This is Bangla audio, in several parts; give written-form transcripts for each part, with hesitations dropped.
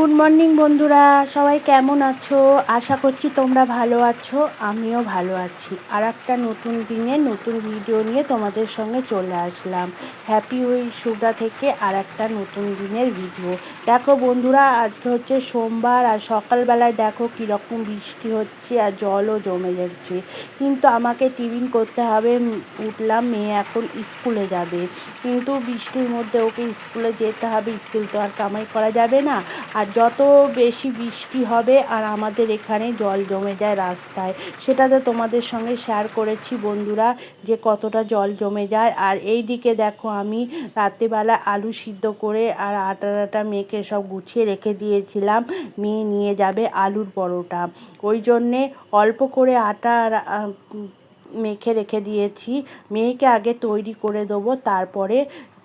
গুড মর্নিং বন্ধুরা, সবাই কেমন আছো? আশা করছি তোমরা ভালো আছো, আমিও ভালো আছি। আর একটা নতুন দিনে নতুন ভিডিও নিয়ে তোমাদের সঙ্গে চলে আসলাম। হ্যাপি উইথ সুগা থেকে আর একটা নতুন দিনের ভিডিও। দেখো বন্ধুরা, আজকে হচ্ছে সোমবার, আর সকালবেলায় দেখো কীরকম বৃষ্টি হচ্ছে আর জলও জমে যাচ্ছে। কিন্তু আমাকে টিফিন করতে হবে, উঠলাম, মেয়ে এখন স্কুলে যাবে। কিন্তু বৃষ্টির মধ্যে ওকে স্কুলে যেতে হবে, স্কুল তো আর কামাই করা যাবে না। আর যত বেশি বৃষ্টি হবে আর আমাদের এখানে জল জমে যায় রাস্তায়, সেটা তো তোমাদের সঙ্গে শেয়ার করেছি বন্ধুরা, যে কতটা জল জমে যায়। আর এই দিকে দেখো আমি রাত্রিবেলা আলু সিদ্ধ করে আর আটা মেখে সব গুছিয়ে রেখে দিয়েছিলাম। মেয়ে নিয়ে যাবে আলুর পরোটা, ওই জন্যে অল্প করে আটা মেখে রেখে দিয়েছি। মেয়েকে আগে তৈরি করে দেবো, তারপরে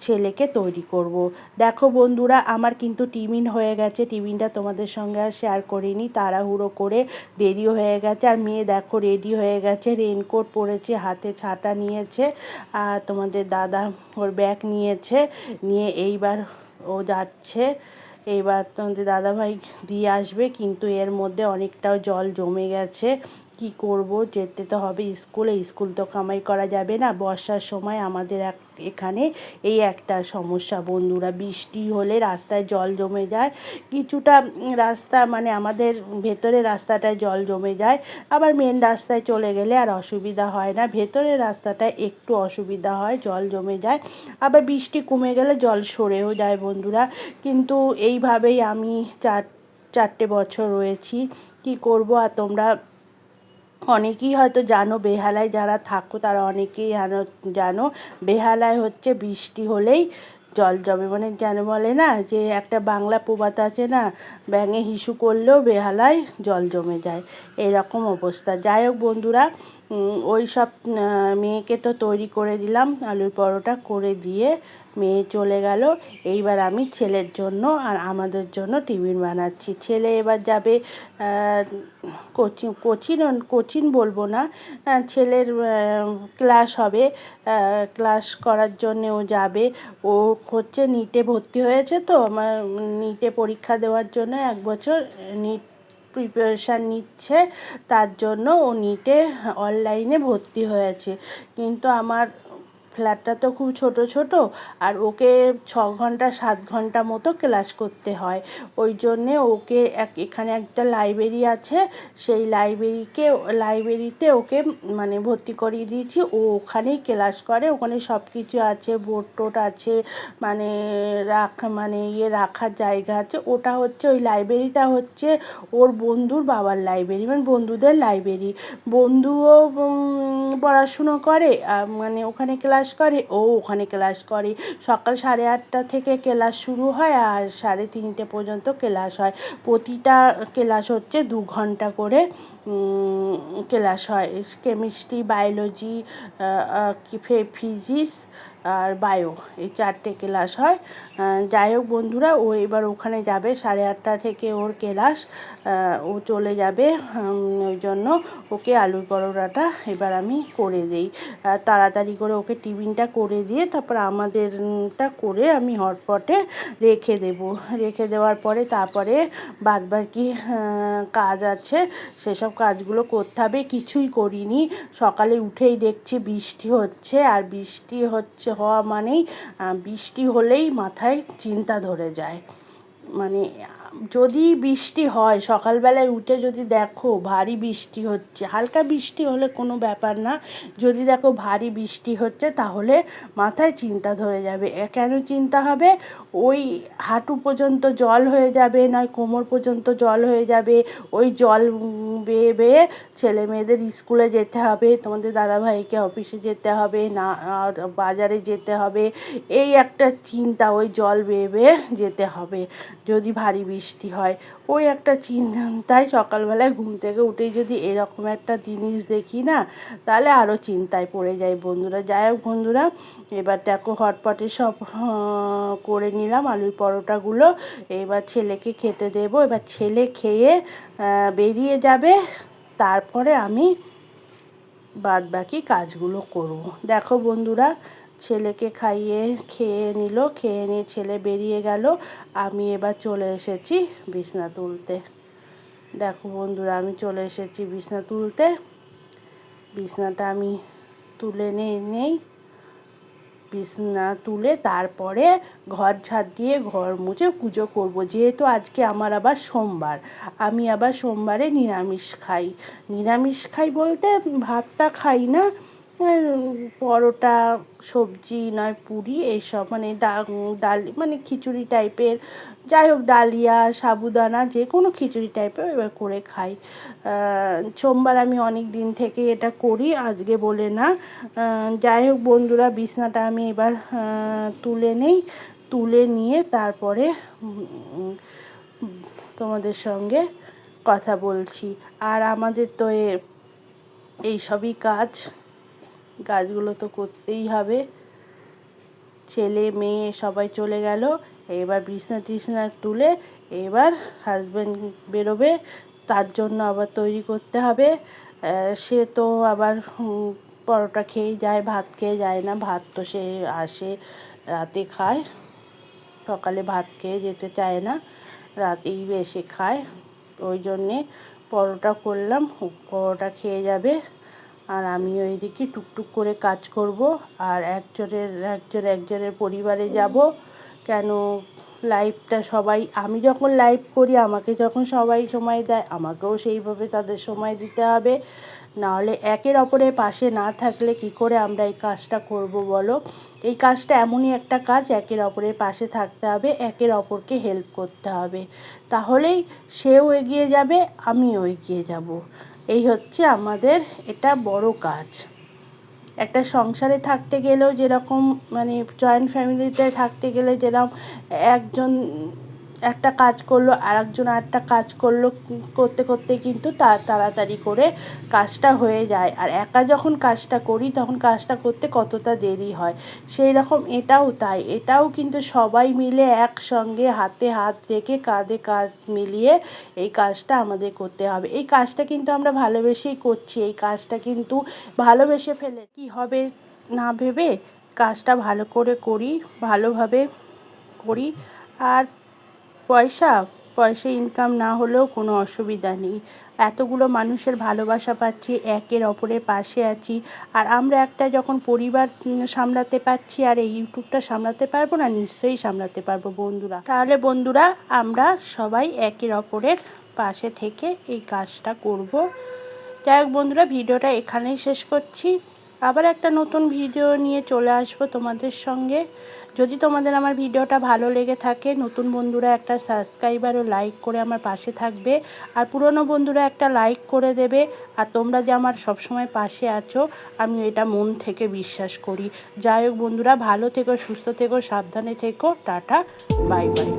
ছেলেকে তৈরি করব। দেখো বন্ধুরা, আমার কিন্তু টিফিন হয়ে গেছে। টিফিনটা তোমাদের সঙ্গে আর শেয়ার করিনি, তাড়াহুড়ো করে দেরি হয়ে গেছে। আর মেয়ে দেখো রেডি হয়ে গেছে, রেনকোট পরেছে, হাতে ছাতা নিয়েছে, আর তোমাদের দাদা ওর ব্যাগ নিয়েছে, নিয়ে এইবার ও যাচ্ছে। এইবার তোমাদের দাদাভাই দিয়ে আসবে, কিন্তু এর মধ্যে অনেকটাও জল জমে গেছে। কি করব, যেতে তো হবে স্কুলে, স্কুল তো কামাই করা যাবে না। বর্ষার সময় আমাদের এখানে এই একটা সমস্যা বন্ধুরা, বৃষ্টি হলে রাস্তায় জল জমে যায়। কিছুটা রাস্তা মানে আমাদের ভেতরের রাস্তাটায় জল জমে যায়, আবার মেন রাস্তায় চলে গেলে আর অসুবিধা হয় না। ভেতরের রাস্তাটায় একটু অসুবিধা হয়, জল জমে যায়, আবার বৃষ্টি কমে গেলে জল সরেও যায় বন্ধুরা। কিন্তু এইভাবেই আমি চারটে বছর রয়েছি, কি করব। আর তোমরা অনেকেই হয়তো জানো, বেহালায় যারা থাকো তারা অনেকেই জানো, বেহালায় হচ্ছে বৃষ্টি হলেই জল জমে। মানে যেন বলে না, যে একটা বাংলা প্রবাদ আছে না, ব্যাঙে হিসু করলেও বেহালায় জল জমে যায়, এরকম অবস্থা। যাই হোক বন্ধুরা, ওই সব মেয়েকে তো তৈরি করে দিলাম, আলুর পরোটা করে দিয়ে মেয়ে চলে গেল। এইবার আমি ছেলের জন্য আর আমাদের জন্য টিফিন বানাচ্ছি। ছেলে এবার যাবে কোচিং বলবো না, ছেলের ক্লাস হবে, ক্লাস করার জন্যে ও যাবে। ও হচ্ছে নিটে ভর্তি হয়েছে, তো আমার নিটে পরীক্ষা দেওয়ার জন্য 1 বছর নিট প্রিপারেশান নিচ্ছে, তার জন্য ও নিটে অনলাইনে ভর্তি হয়েছে। কিন্তু আমার ফ্ল্যাটটা তো খুব ছোট ছোট, আর ওকে 6 ঘন্টা 7 ঘন্টা মতো ক্লাস করতে হয়। ওই জন্যে ওকে এখানে একটা লাইব্রেরি আছে, সেই লাইব্রেরিতে ওকে মানে ভর্তি করিয়ে দিয়েছি। ও ওখানেই ক্লাস করে, ওখানে সব কিছু আছে, বোর্ড টোড আছে, মানে রাখার জায়গা আছে। ওটা হচ্ছে, ওই লাইব্রেরিটা হচ্ছে ওর বন্ধুর বাবার লাইব্রেরি, মানে বন্ধুদের লাইব্রেরি। বন্ধুও পড়াশুনো করে, মানে ওখানে ক্লাস করে, ও ওখানে ক্লাস করে। সকাল 8:30 থেকে ক্লাস শুরু হয় আর 3:30 পর্যন্ত ক্লাস হয়। প্রতিটা ক্লাস হচ্ছে 2 ঘন্টা করে ক্লাস হয়। কেমিস্ট্রি, বায়োলজি, ফিজিক্স আর বায়ো, এই 4টে ক্লাস হয়। যাই হোক বন্ধুরা, ও এবার ওখানে যাবে, 8:30 থেকে ওর ক্লাস, ও চলে যাবে। ওই জন্য ওকে আলুর পরোটাটা এবার আমি করে দিই, তাড়াতাড়ি করে ওকে টিফিনটা করে দিয়ে তারপর আমাদেরটা করে আমি হটপটে রেখে দেওয়ার পরে তারপরে বাদবাকি কাজ আছে, সেসব কাজগুলো করতে হবে। কিছুই করিনি, সকালে উঠেই দেখছি বৃষ্টি হচ্ছে, আর হওয়া মানেই বৃষ্টি হলেই মাথায় চিন্তা ধরে যায়। মানে যদি বৃষ্টি হয়, সকালবেলায় উঠে যদি দেখো ভারী বৃষ্টি হচ্ছে, হালকা বৃষ্টি হলে কোনো ব্যাপার না, যদি দেখো ভারী বৃষ্টি হচ্ছে, তাহলে মাথায় চিন্তা ধরে যাবে। কেন চিন্তা হবে? ওই হাঁটু পর্যন্ত জল হয়ে যাবে, নয় কোমর পর্যন্ত জল হয়ে যাবে। ওই জল বেয়ে বেয়ে ছেলে মেয়েদের স্কুলে যেতে হবে, তোমাদের দাদাভাইকে অফিসে যেতে হবে, না আর বাজারে যেতে হবে, এই একটা চিন্তা, ওই জল বেয়ে বেয়ে যেতে হবে যদি ভারী বৃষ্টি হয়। ওই একটা চিন্তায় সকালবেলায় ঘুম থেকে উঠেই যদি এরকম একটা জিনিস দেখি না, তাহলে আরও চিন্তায় পড়ে যায় বন্ধুরা। যাই হোক বন্ধুরা, এবার দেখো হটপটে সব করে নিলাম আলুর পরোটাগুলো, এবার ছেলেকে খেতে দেবো। এবার ছেলে খেয়ে বেরিয়ে যাবে, তারপরে আমি বাদবাকি কাজগুলো করব। দেখো বন্ধুরা, ছেলেকে খেয়ে নিল, খেয়ে নিয়ে ছেলে বেরিয়ে গেল। আমি এবার চলে এসেছি বিছনা তুলতে। দেখো বন্ধুরা, আমি চলে এসেছি বিছনা তুলতে। বিছনাটা আমি তুলে নেই, বিছনা তুলে তারপরে ঘর ঝাড় দিয়ে ঘর মুছে পুজো করব। যেহেতু আজকে আমার আবার সোমবার, আমি আবার সোমবারে নিরামিষ খাই। নিরামিষ খাই বলতে ভাতটা খাই না, পরোটা, সবজি নয় পুরি এইসব, মানে ডাল মানে খিচুড়ি টাইপের, যাই হোক ডালিয়া সাবুদানা যে কোনো খিচুড়ি টাইপের এবার করে খাই। সোমবার আমি অনেক দিন থেকে এটা করি, আজকে বলে না। যাই হোক বন্ধুরা, বিছনাটা আমি এবার তুলে নেই, তুলে নিয়ে তারপরে তোমাদের সঙ্গে কথা বলছি। আর আমাদের তো এইসবই কাজগুলো তো করতেই হবে। ছেলে মেয়ে সবাই চলে গেল, এবার বিছনা তুলে এবার হাজব্যান্ড বেরোবে, তার জন্য আবার তৈরি করতে হবে। সে তো আবার পরোটা খেয়েই যায়, ভাত খেয়ে যায় না। ভাত তো সে আসে রাতে খায়, সকালে ভাত খেয়ে যেতে চায় না, রাতেই এসে খায়। ওই জন্যে পরোটা করলাম, পরোটা খেয়ে যাবে। আর আমি ওইদিকে টুকটুক করে কাজ করব। আর একজনের পরিবারে যাব। কেন লাইভটা সবাই, আমি যখন লাইভ করি আমাকে যখন সবাই সময় দেয়, আমাকেও সেইভাবে তাদের সময় দিতে হবে। নাহলে একের অপরের পাশে না থাকলে কি করে আমরা এই কাজটা করব বলো? এই কাজটা এমনই একটা কাজ, একের অপরের পাশে থাকতে হবে, একের অপরকে হেল্প করতে হবে, তাহলেই সেও এগিয়ে যাবে, আমিও এগিয়ে যাব। এই হচ্ছে আমাদের এটা বড় কাজ। একটা সংসারে থাকতে গেলেও যেরকম, মানে জয়েন্ট ফ্যামিলিতে থাকতে গেলে যেরকম একজন একটা কাজ করলো, আরেকজন আরেকটা কাজ করলো, করতে করতে কিন্তু তাড়াতাড়ি করে কাজটা হয়ে যায়। আর একা যখন কাজটা করি তখন কাজটা করতে কতটা দেরি হয়। সেই রকম এটাও তাই, এটাও কিন্তু সবাই মিলে একসঙ্গে হাতে হাত রেখে কাঁধে কাঁধ মিলিয়ে এই কাজটা আমাদের করতে হবে। এই কাজটা কিন্তু আমরা ভালোবেসেই করছি, এই কাজটা কিন্তু ভালোবেসে ফেলে কি হবে না ভেবে কাজটা ভালো করে করি, ভালোভাবে করি। আর পয়সা ইনকাম না হলেও কোনো অসুবিধা নেই। এতগুলো মানুষের ভালোবাসা পাচ্ছি, একের অপরের পাশে আছি। আর আমরা একটা যখন পরিবার সামলাতে পারছি, আর এই ইউটিউবটা সামলাতে পারবো না? নিশ্চয়ই সামলাতে পারবো বন্ধুরা। তাহলে বন্ধুরা, আমরা সবাই একের অপরের পাশে থেকে এই কাজটা করব। যাই হোক বন্ধুরা, ভিডিওটা এখানেই শেষ করছি। আবার একটা নতুন ভিডিও নিয়ে চলে আসবো তোমাদের সঙ্গে। যদি তোমাদের আমার ভিডিওটা ভালো লেগে থাকে, নতুন বন্ধুরা একটা সাবস্ক্রাইবার ও লাইক করে আমার পাশে থাকবে, আর পুরনো বন্ধুরা একটা লাইক করে দেবে। আর তোমরা যে আমার সবসময় পাশে আছো, আমি এটা মন থেকে বিশ্বাস করি। যাই হোক বন্ধুরা, ভালো থেকো, সুস্থ থেকো, সাবধানে থেকো। Tata, bye bye.